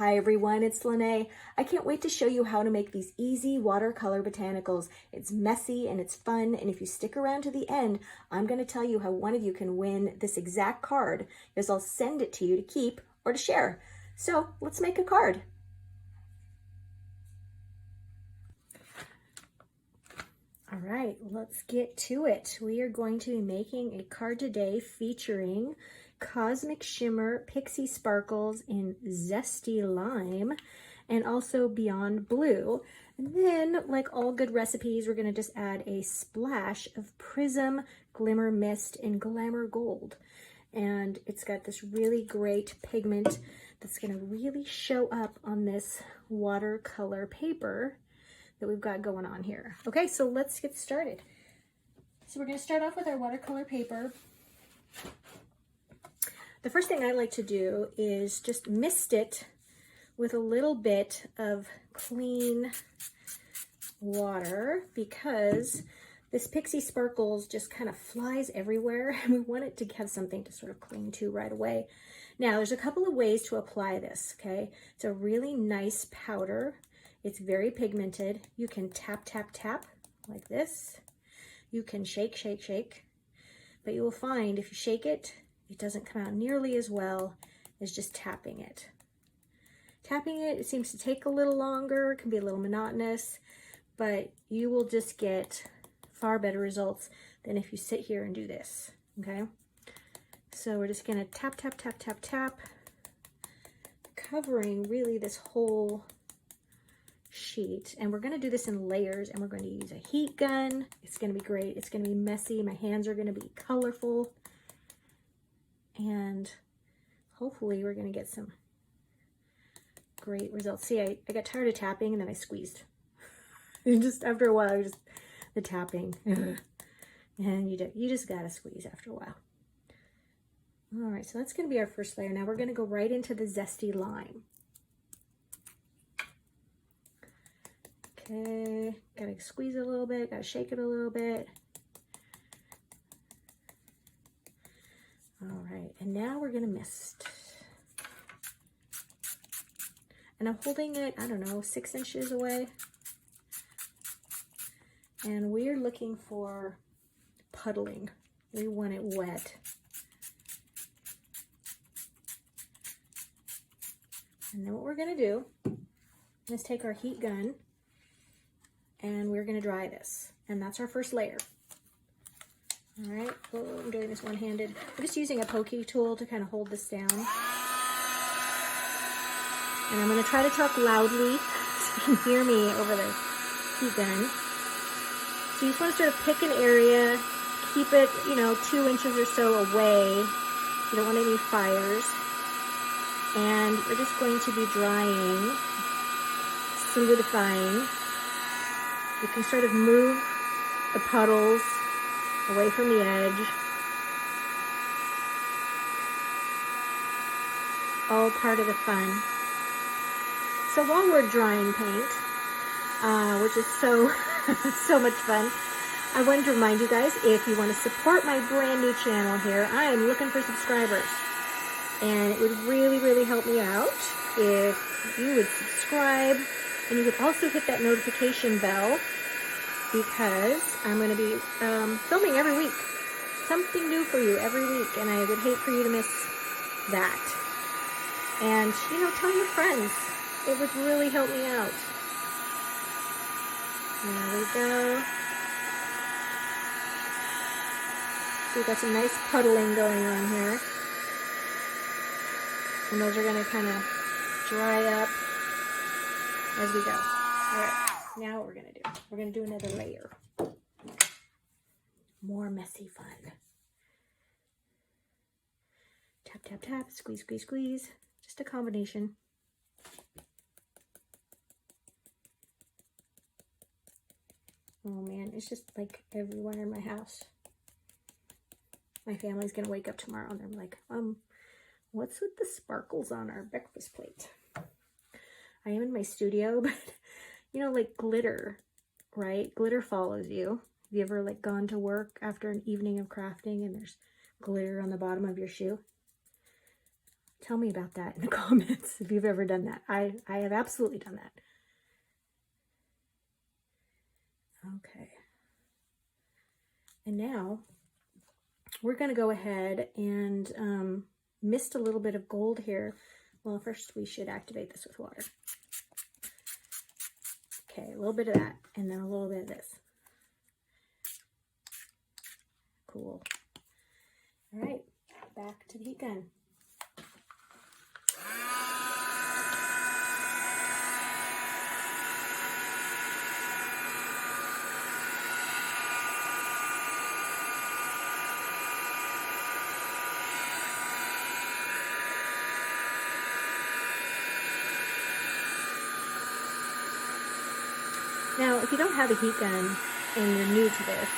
Hi everyone, it's Lene. I can't wait to show you how to make these easy watercolor botanicals. It's messy and it's fun, and if you stick around to the end, I'm going to tell you how one of you can win this exact card, because I'll send it to you to keep or to share. So let's make a card. All right, let's get to it. We are going to be making a card today featuring Cosmic Shimmer Pixie Sparkles in Zesty Lime and also Beyond Blue. And then, like all good recipes, we're going to just add a splash of Prism Glimmer Mist in Glamour Gold. And it's got this really great pigment that's going to really show up on this watercolor paper that we've got going on here. Okay, so let's get started. So we're going to start off with our watercolor paper. The first thing I like to do is just mist it with a little bit of clean water, because this Pixie Sparkles just kind of flies everywhere and we want it to have something to sort of cling to right away. Now, there's a couple of ways to apply this, okay? It's a really nice powder. It's very pigmented. You can tap, tap, tap like this. You can shake, shake, shake. But you will find if you shake it, it doesn't come out nearly as well as just tapping it. Tapping it, it seems to take a little longer, it can be a little monotonous, but you will just get far better results than if you sit here and do this, okay? So we're just gonna tap, tap, tap, tap, tap, covering really this whole sheet. And we're gonna do this in layers, and we're going to use a heat gun. It's gonna be great. It's gonna be messy. My hands are gonna be colorful. And hopefully we're gonna get some great results. See, I got tired of tapping and then I squeezed. And just after a while, the tapping. And you just gotta squeeze after a while. All right, so that's gonna be our first layer. Now we're gonna go right into the Zesty Lime. Okay, gotta squeeze it a little bit, gotta shake it a little bit. All right, and now we're gonna mist. And I'm holding it, I don't know, 6 inches away. And we're looking for puddling. We want it wet. And then what we're gonna do is take our heat gun and we're gonna dry this. And that's our first layer. All right, oh, I'm doing this one-handed. I'm just using a pokey tool to kind of hold this down. And I'm gonna try to talk loudly so you can hear me over the heat gun. So you just wanna sort of pick an area, keep it, 2 inches or so away. You don't want any fires. And we're just going to be drying, solidifying. You can sort of move the puddles away from the edge. All part of the fun. So while we're drying paint, which is so, so much fun, I wanted to remind you guys, if you want to support my brand new channel here, I am looking for subscribers. And it would really, really help me out if you would subscribe, and you could also hit that notification bell, because I'm going to be filming every week. Something new for you every week, and I would hate for you to miss that. And, tell your friends. It would really help me out. There we go. So we've got some nice puddling going on here. And those are going to kind of dry up as we go. All right, now what we're going to do, we're going to do another layer. More messy fun. Tap, tap, tap, squeeze, squeeze, squeeze. Just a combination. Oh man, it's just like everywhere in my house. My family's going to wake up tomorrow and they're like, what's with the sparkles on our breakfast plate? I am in my studio, but like glitter, right? Glitter follows you. Have you ever gone to work after an evening of crafting and there's glitter on the bottom of your shoe? Tell me about that in the comments if you've ever done that. I have absolutely done that. Okay. And now we're going to go ahead and mist a little bit of gold here. Well, first we should activate this with water. Okay, a little bit of that, and then a little bit of this. Cool. All right, back to the heat gun. Now, if you don't have a heat gun and you're new to this,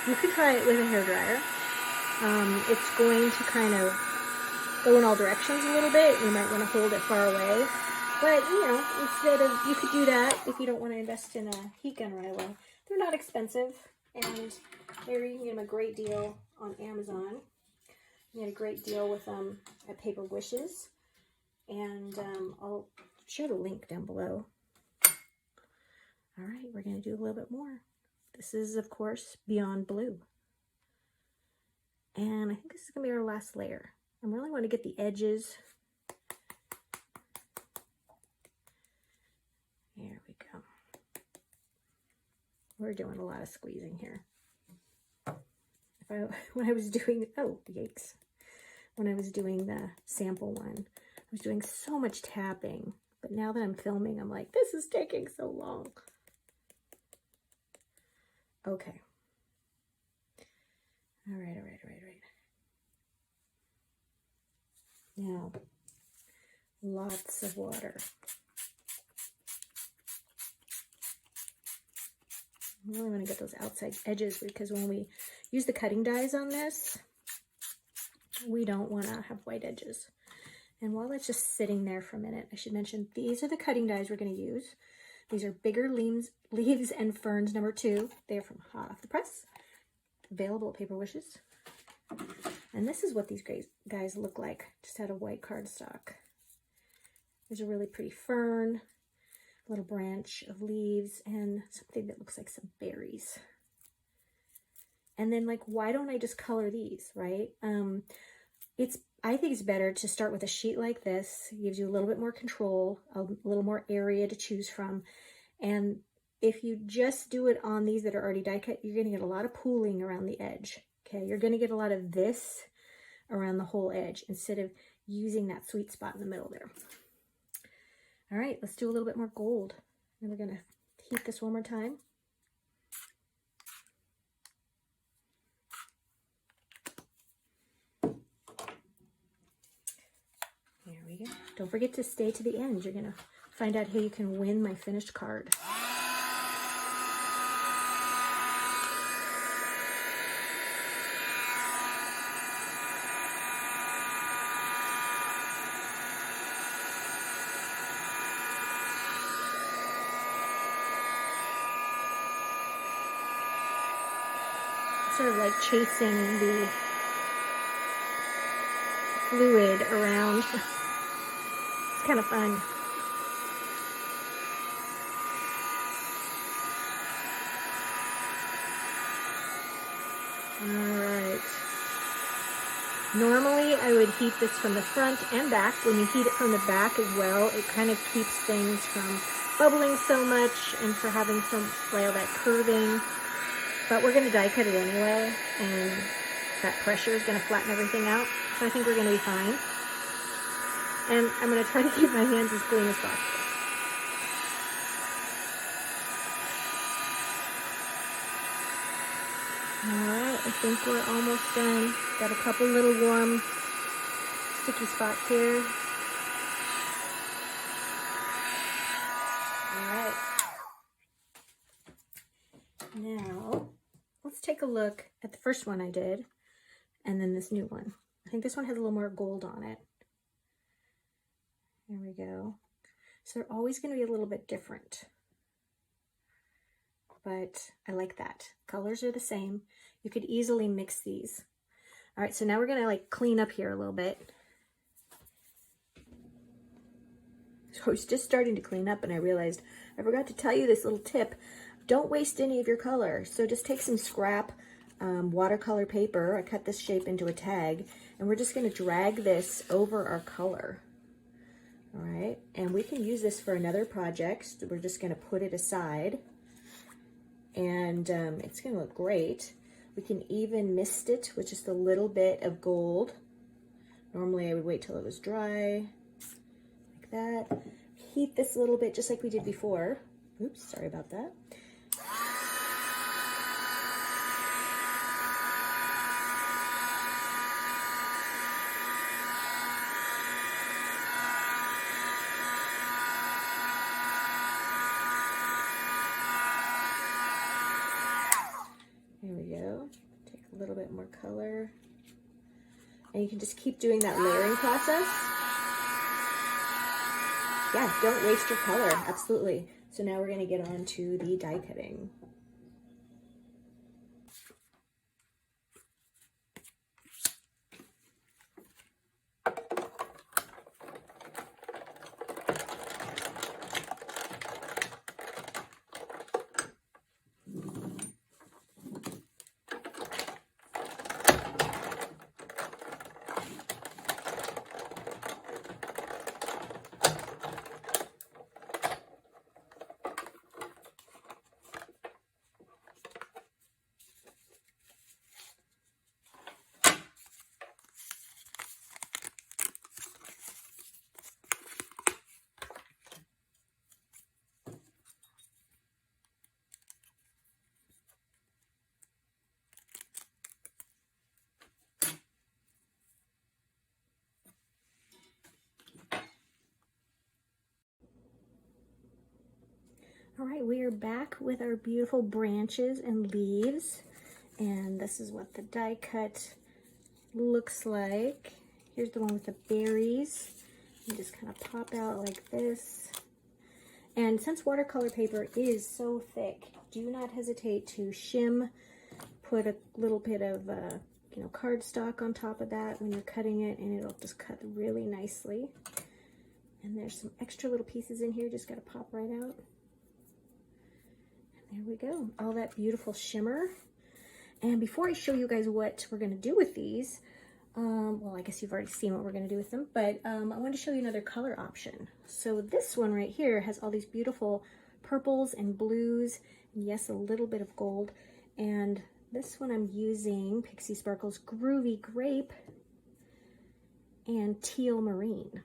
you could try it with a hairdryer. It's going to kind of go in all directions a little bit. You might want to hold it far away. But, you know, instead of, you could do that if you don't want to invest in a heat gun right away. They're not expensive, and you can get them a great deal on Amazon. You get a great deal with them at Paper Wishes. And I'll share the link down below. All right, we're going to do a little bit more. This is, of course, Beyond Blue. And I think this is going to be our last layer. I really want to get the edges. There we go. We're doing a lot of squeezing here. When I was doing, oh, yikes. When I was doing the sample one, I was doing so much tapping. But now that I'm filming, I'm like, this is taking so long. Okay. All right. Now, lots of water. I really want to get those outside edges because when we use the cutting dies on this, we don't want to have white edges. And while it's just sitting there for a minute, I should mention these are the cutting dies we're going to use. These are Bigger Leaves and Ferns #2. They're from Hot Off the Press. Available at Paper Wishes. And this is what these guys look like, just out of white cardstock. There's a really pretty fern, a little branch of leaves, and something that looks like some berries. And then, like, why don't I just color these, right? I think it's better to start with a sheet like this. It gives you a little bit more control, a little more area to choose from. And if you just do it on these that are already die cut, you're going to get a lot of pooling around the edge. Okay, you're going to get a lot of this around the whole edge instead of using that sweet spot in the middle there. All right, let's do a little bit more gold. And we're going to heat this one more time. There we go. Don't forget to stay to the end. You're going to find out how you can win my finished card. Sort of like chasing the fluid around. It's kind of fun. Alright. Normally I would heat this from the front and back. When you heat it from the back as well, it kind of keeps things from bubbling so much and for having some, well, that curving. But we're going to die cut it anyway, and that pressure is going to flatten everything out. So I think we're going to be fine. And I'm going to try to keep my hands as clean as possible. Alright, I think we're almost done. Got a couple little warm, sticky spots here. Alright. Now, let's take a look at the first one I did, and then this new one. I think this one has a little more gold on it. There we go. So they're always going to be a little bit different. But I like that. Colors are the same. You could easily mix these. All right, so now we're going to like clean up here a little bit. So I was just starting to clean up and I realized I forgot to tell you this little tip. Don't waste any of your color. So just take some scrap watercolor paper. I cut this shape into a tag and we're just going to drag this over our color. All right, and we can use this for another project. So we're just going to put it aside and it's going to look great. We can even mist it with just a little bit of gold. Normally I would wait till it was dry, like that. Heat this a little bit just like we did before. Oops, sorry about that. There we go. Take a little bit more color. And you can just keep doing that layering process. Yeah, don't waste your color, absolutely. So now we're going to get on to the die cutting. All right, we are back with our beautiful branches and leaves. And this is what the die cut looks like. Here's the one with the berries. You just kind of pop out like this. And since watercolor paper is so thick, do not hesitate to shim. Put a little bit of cardstock on top of that when you're cutting it, and it'll just cut really nicely. And there's some extra little pieces in here, just gotta pop right out. There we go, all that beautiful shimmer. And before I show you guys what we're gonna do with these, well, I guess you've already seen what we're gonna do with them, but I want to show you another color option. So this one right here has all these beautiful purples and blues, and yes, a little bit of gold. And this one I'm using Pixie Sparkles Groovy Grape and Teal Marine.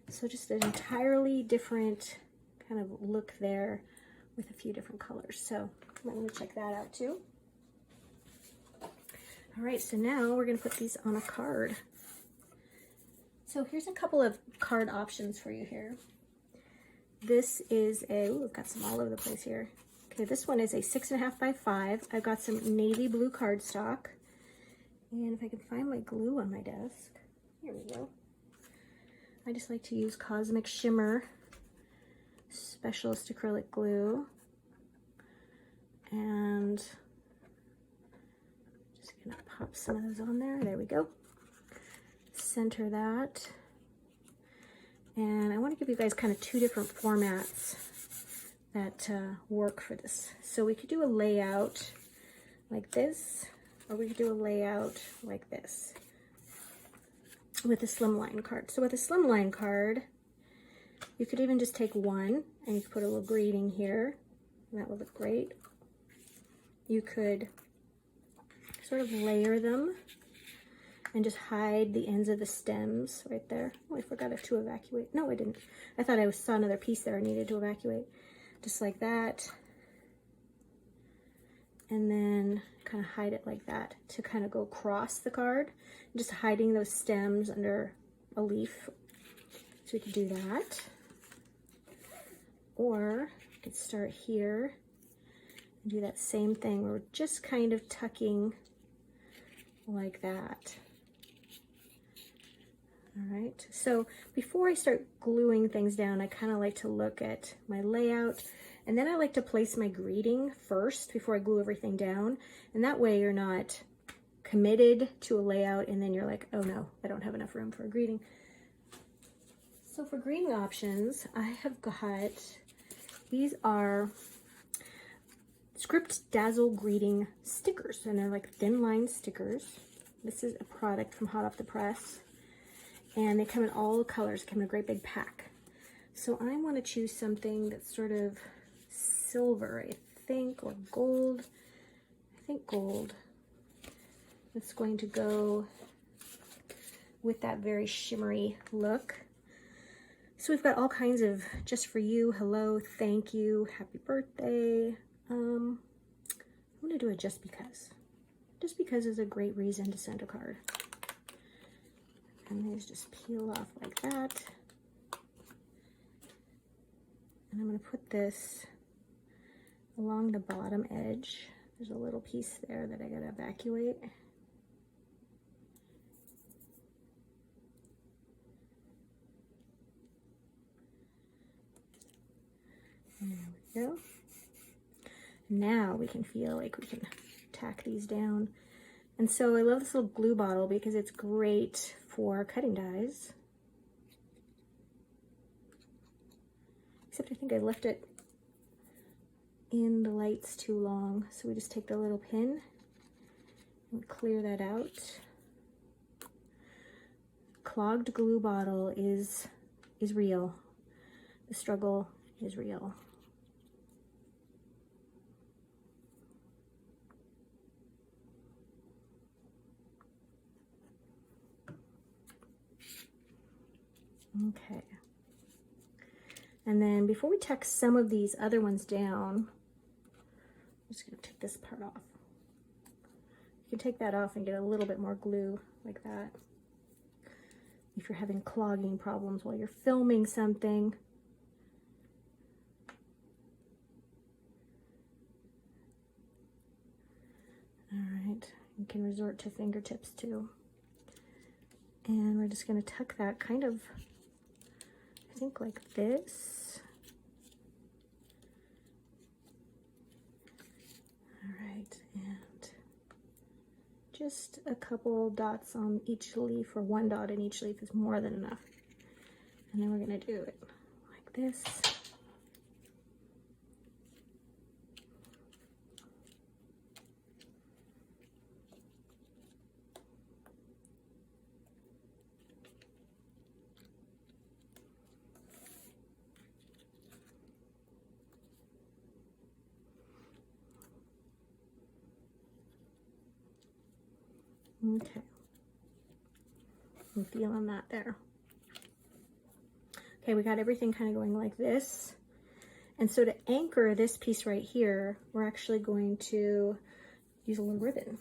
So just an entirely different kind of look there, with a few different colors. So let me check that out too. All right, so now we're gonna put these on a card. So here's a couple of card options for you here. This is a, ooh, I've got some all over the place here. Okay, this one is a 6.5 by 5. I've got some navy blue cardstock. And if I can find my glue on my desk, here we go. I just like to use Cosmic Shimmer Specialist acrylic glue, and just gonna pop some of those on there. There we go. Center that, and I want to give you guys kind of two different formats that work for this. So we could do a layout like this, or we could do a layout like this with a slimline card. So with a slimline card, you could even just take one and you could put a little greeting here, and that would look great. You could sort of layer them and just hide the ends of the stems right there. Oh, I forgot to evacuate. No, I didn't. I thought I saw another piece there I needed to evacuate. Just like that. And then kind of hide it like that to kind of go across the card. Just hiding those stems under a leaf. So we could do that. Or we could start here and do that same thing where we're just kind of tucking like that. All right, so before I start gluing things down, I kind of like to look at my layout, and then I like to place my greeting first before I glue everything down. And that way you're not committed to a layout and then you're like, oh no, I don't have enough room for a greeting. So for green options, I have got, these are Script Dazzle Greeting stickers, and they're like thin line stickers. This is a product from Hot Off the Press, and they come in all colors, come in a great big pack. So I want to choose something that's sort of silver, I think, or gold. I think gold. It's going to go with that very shimmery look. So we've got all kinds of just for you, hello, thank you, happy birthday. I'm gonna do a just because. Just because is a great reason to send a card. And these just peel off like that. And I'm gonna put this along the bottom edge. There's a little piece there that I gotta evacuate. There we go. Now we can feel like we can tack these down. And so I love this little glue bottle because it's great for cutting dies. Except I think I left it in the lights too long. So we just take the little pin and clear that out. Clogged glue bottle is real. The struggle is real. Okay. And then before we tack some of these other ones down, I'm just going to take this part off. You can take that off and get a little bit more glue like that. If you're having clogging problems while you're filming something. All right, you can resort to fingertips too. And we're just going to tuck that kind of, I think, like this. All right, and just a couple dots on each leaf, or one dot in each leaf is more than enough. And then we're going to do it like this. Okay, I'm feeling that there. Okay, we got everything kind of going like this. And so to anchor this piece right here, we're actually going to use a little ribbon.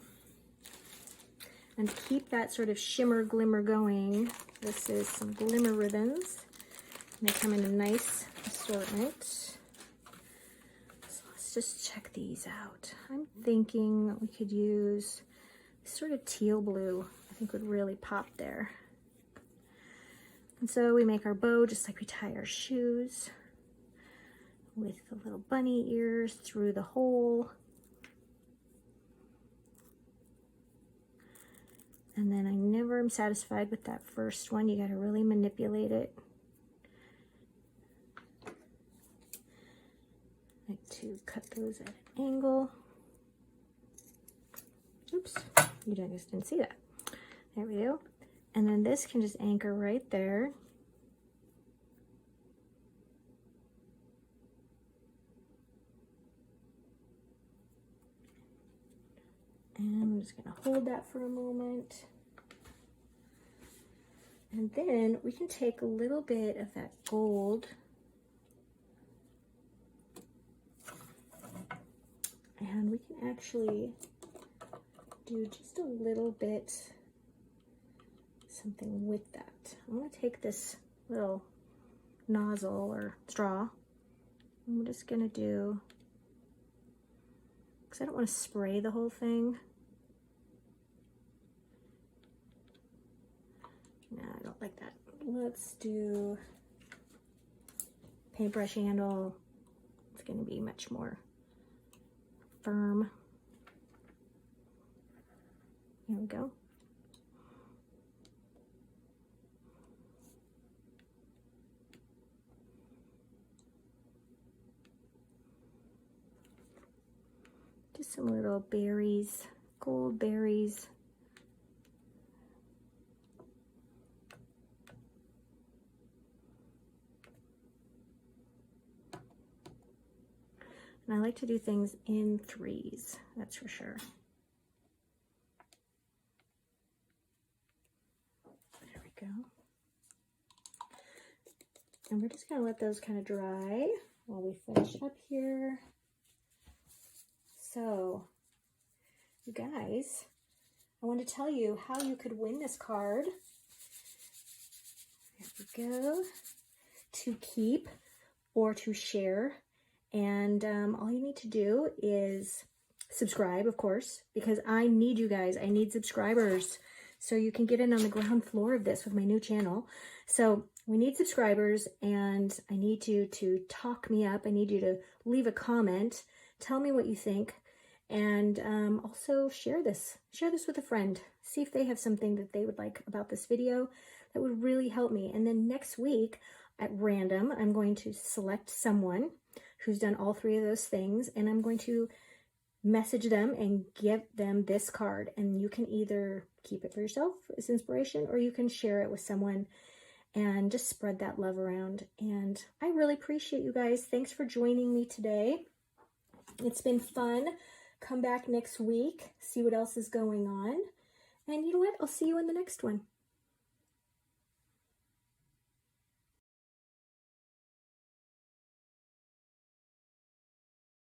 And to keep that sort of shimmer glimmer going, this is some glimmer ribbons. And they come in a nice assortment. So let's just check these out. I'm thinking we could use sort of teal blue, I think would really pop there. And so we make our bow just like we tie our shoes, with the little bunny ears through the hole. And then I never am satisfied with that first one. You got to really manipulate it. I like to cut those at an angle. Oops, you just didn't see that. There we go. And then this can just anchor right there. And I'm just going to hold that for a moment. And then we can take a little bit of that gold and we can actually do just a little bit something with that. I'm going to take this little nozzle or straw. I'm just going to do, because I don't want to spray the whole thing. No, I don't like that. Let's do paintbrush handle. It's going to be much more firm. Here we go. Some little berries, gold berries. And I like to do things in threes, that's for sure. There we go. And we're just gonna let those kind of dry while we finish up here. So, you guys, I want to tell you how you could win this card. There we go. To keep or to share. And all you need to do is subscribe, of course, because I need you guys. I need subscribers so you can get in on the ground floor of this with my new channel. So we need subscribers, and I need you to talk me up. I need you to leave a comment. Tell me what you think. And also share this. Share this with a friend. See if they have something that they would like about this video. That would really help me. And then next week, at random, I'm going to select someone who's done all three of those things, and I'm going to message them and give them this card. And you can either keep it for yourself as inspiration, or you can share it with someone and just spread that love around. And I really appreciate you guys. Thanks for joining me today. It's been fun. Come back next week, see what else is going on. And you know what? I'll see you in the next one.